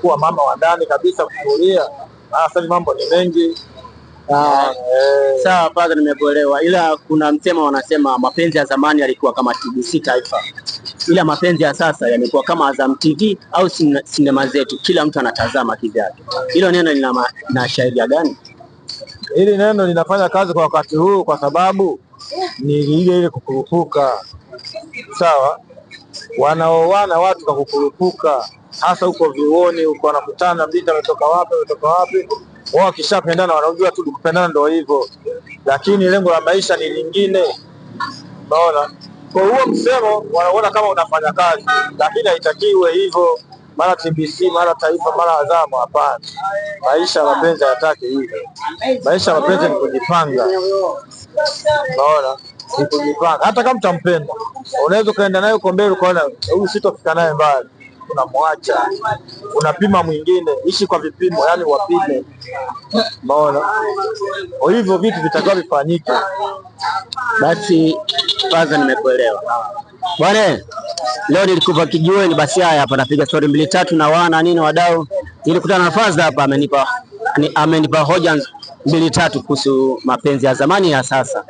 kuwa mama wa ndani kabisa kufuria. Sasa mambo ni mengi. Sawa padre, nimekuelewa, ila kuna msemo wanasema mapenzi ya zamani yalikuwa kama TBC Taifa, ila mapenzi ya sasa yamekuwa kama Azam TV au sinema zetu, kila mtu anatazama kivyake. Hilo neno lina shahidi gani? Hili neno linafanya kazi kwa wakati huu kwa sababu ni ile kukurupuka. Sawa, wanaoana watu kwa kukurupuka, hasa huko vioni, huko wanakutana, binti ametoka wapi wao wakishapendana wanajua tu kupendana ndio hivyo, lakini lengo la maisha ni lingine. Unaona, kwa huo msemo wanaona kama unafanya kazi, lakini haitakiwi hivyo, mara TBC mara Taifa mara Azam. Hapana, maisha mapenzi hayataki hivyo. Maisha mapenzi ni kujipanga. Unaona, ni kujipanga. Hata kama utampenda unaweza kaenda naye uko mbele, ukaona huyu sitofika naye mbali, unamwacha, unapima mwingine. Ishi kwa vipimo, yani wapime. Unaona, kwa hivyo vitu vitakao vifanyike. Basi kwanza nimekuelewa bwana. Leo nilikupa kijiweni, basi haya hapa napiga story 2-3 na wana nini wadau. Nilikutana na Fazla hapa, amenipa hoja 2-3 kuhusu mapenzi ya zamani ya sasa.